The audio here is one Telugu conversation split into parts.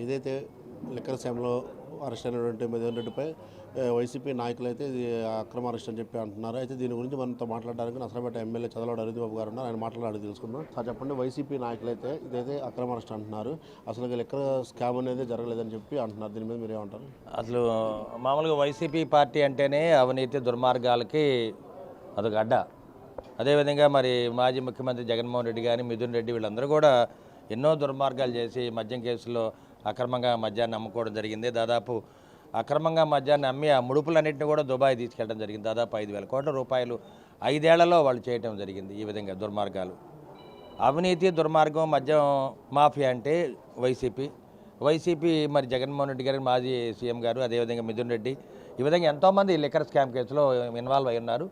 ఏదైతే లిక్కర్ స్కామ్‌లో అరెస్ట్ అయినటువంటి మిథున్ రెడ్డిపై వైసీపీ నాయకులైతే ఇది అక్రమ అరెస్ట్ అని చెప్పి అంటున్నారు. అయితే దీని గురించి మనతో మాట్లాడడానికి నసరాపేట ఎమ్మెల్యే చదలవాడ అరుణ్ గారు ఉన్నారు. ఆయన మాట్లాడి తెలుసుకుందాం. సార్ చెప్పండి, వైసీపీ నాయకులైతే ఇదైతే అక్రమ అరెస్ట్ అంటున్నారు. అసలు లిక్కర్ స్కామ్ అనేది జరగలేదని చెప్పి అంటున్నారు. దీని మీద మీరు ఏమంటారు? అసలు మామూలుగా వైసీపీ పార్టీ అంటేనే అవినీతి దుర్మార్గాలకి అదొక అడ్డ. అదేవిధంగా మరి మాజీ ముఖ్యమంత్రి జగన్మోహన్ రెడ్డి కానీ మిథున్ రెడ్డి వీళ్ళందరూ కూడా ఎన్నో దుర్మార్గాలు చేసి మద్యం కేసులో అక్రమంగా మద్యాన్ని అమ్ముకోవడం జరిగింది. దాదాపు అక్రమంగా మద్యాన్ని అమ్మి ఆ ముడుపులన్నింటినీ కూడా దుబాయ్ తీసుకెళ్ళడం జరిగింది. దాదాపు 5,000 కోట్ల రూపాయలు 5 ఏళ్లలో వాళ్ళు చేయటం జరిగింది. ఈ విధంగా దుర్మార్గాలు, అవినీతి, దుర్మార్గం, మద్యం మాఫియా అంటే వైసీపీ మరి జగన్మోహన్ రెడ్డి గారు, మాజీ సీఎం గారు, అదేవిధంగా మిథున్ రెడ్డి, ఈ విధంగా ఎంతోమంది లిక్కర్ స్కామ్ కేసులో ఇన్వాల్వ్ అయి ఉన్నారు.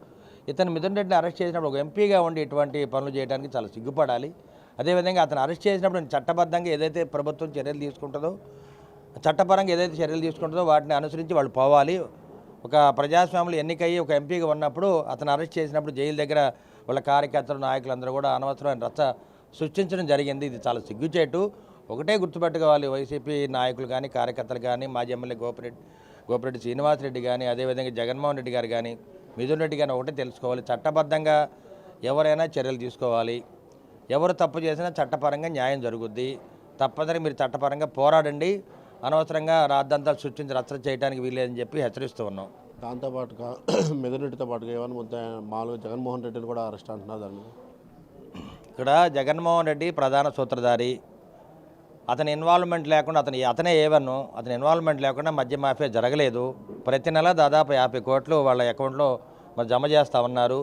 ఇతను మిథున్ రెడ్డిని అరెస్ట్ చేసినప్పుడు ఒక ఎంపీగా ఉండి ఇటువంటి పనులు చేయడానికి చాలా సిగ్గుపడాలి. అదేవిధంగా అతను అరెస్ట్ చేసినప్పుడు చట్టబద్ధంగా ఏదైతే ప్రభుత్వం చర్యలు తీసుకుంటుందో, చట్టపరంగా ఏదైతే చర్యలు తీసుకుంటుందో వాటిని అనుసరించి వాళ్ళు పోవాలి. ఒక ప్రజాస్వామ్యంలో ఎన్నికయ్యి ఒక ఎంపీగా ఉన్నప్పుడు అతను అరెస్ట్ చేసినప్పుడు జైలు దగ్గర వాళ్ళ కార్యకర్తలు, నాయకులందరూ కూడా అనవసరమైన రచ్చ సృష్టించడం జరిగింది. ఇది చాలా సిగ్గుచేటు. ఒకటే గుర్తుపెట్టుకోవాలి, వైసీపీ నాయకులు కానీ, కార్యకర్తలు కానీ, మాజీ ఎమ్మెల్యే గోపిరెడ్డి శ్రీనివాసరెడ్డి కానీ, అదేవిధంగా జగన్మోహన్ రెడ్డి గారు కానీ, మిథున్ రెడ్డి గారిని ఒకటే తెలుసుకోవాలి, చట్టబద్ధంగా ఎవరైనా చర్యలు తీసుకోవాలి. ఎవరు తప్పు చేసినా చట్టపరంగా న్యాయం జరుగుద్ది. తప్పనిసరిగా మీరు చట్టపరంగా పోరాడండి. అనవసరంగా రాద్ధాంతాలు సృష్టించి రచ్చ చేయడానికి వీల్లేదని చెప్పి హెచ్చరిస్తూ ఉన్నాం. దాంతోపాటుగా మిథున్ రెడ్డితో పాటుగా ఏమైనా మామూలుగా జగన్మోహన్ రెడ్డిని కూడా అరెస్ట్ అంటున్నారు. దాన్ని ఇక్కడ జగన్మోహన్ రెడ్డి ప్రధాన సూత్రధారి. అతని ఇన్వాల్వ్మెంట్ లేకుండా అతనే ఏవన్ను అతని ఇన్వాల్వ్మెంట్ లేకుండా మద్య మాఫియా జరగలేదు. ప్రతి నెల దాదాపు 50 కోట్లు వాళ్ళ అకౌంట్లో మరి జమ చేస్తూ ఉన్నారు.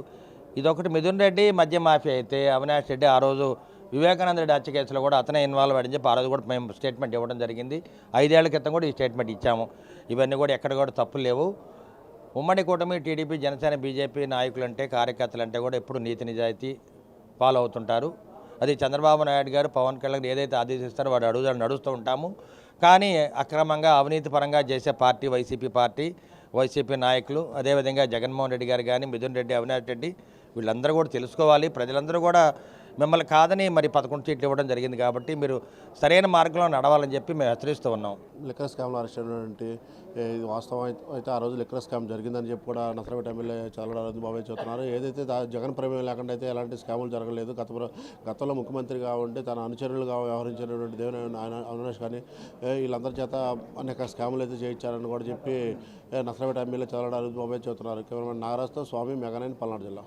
ఇదొకటి మిథున్ రెడ్డి మద్య మాఫియా అయితే, అవినాష్ రెడ్డి ఆ రోజు వివేకానంద రెడ్డి హత్య కేసులో కూడా అతనే ఇన్వాల్వ్ అయ్యని చెప్పి ఆ రోజు కూడా మేము స్టేట్మెంట్ ఇవ్వడం జరిగింది. 5 ఏళ్ల క్రితం కూడా ఈ స్టేట్మెంట్ ఇచ్చాము. ఇవన్నీ కూడా ఎక్కడ కూడా తప్పులు లేవు. ఉమ్మడి కూటమి టీడీపీ, జనసేన, బీజేపీ నాయకులంటే, కార్యకర్తలంటే కూడా ఎప్పుడు నీతి నిజాయితీ ఫాలో అవుతుంటారు. అది చంద్రబాబు నాయుడు గారు, పవన్ కళ్యాణ్ ఏదైతే ఆదేశిస్తారో వాడు అడుగుదాన్ని నడుస్తూ ఉంటాము. కానీ అక్రమంగా అవినీతి పరంగా చేసే పార్టీ వైసీపీ నాయకులు, అదేవిధంగా జగన్మోహన్ రెడ్డి గారు కానీ, మిథున్ రెడ్డి, అవినాష్ రెడ్డి వీళ్ళందరూ కూడా తెలుసుకోవాలి. ప్రజలందరూ కూడా మిమ్మల్ని కాదని మరి 11 సీట్లు ఇవ్వడం జరిగింది కాబట్టి మీరు సరైన మార్గంలో నడవాలని చెప్పి మేము హెచ్చరిస్తూ ఉన్నాం. లిక్కర్ స్కామ్లో అరెస్ట్ అయినటువంటి ఇది వాస్తవం అయితే ఆ రోజు లిక్కర్ స్కామ్ జరిగిందని చెప్పి కూడా నసరాపేట ఎమ్మెల్యే చదలవాడ అరుణ్ చెబుతున్నారు. ఏదైతే జగన్ ప్రమేయం లేకుండా అయితే ఎలాంటి స్కాములు జరగలేదు. గతంలో ముఖ్యమంత్రిగా ఉండి తన అనుచరులుగా వ్యవహరించినటువంటి అవినాష్ కానీ వీళ్ళందరి చేత అనేక స్కాములు అయితే చేయించారని కూడా చెప్పి నసరాపేట ఎమ్మెల్యే చదలవాడ అరుణ్ చెబుతున్నారు. కెమెరామెన్ నాగరాజ్తో స్వామి, మెగానైన్, పల్నాడు జిల్లా.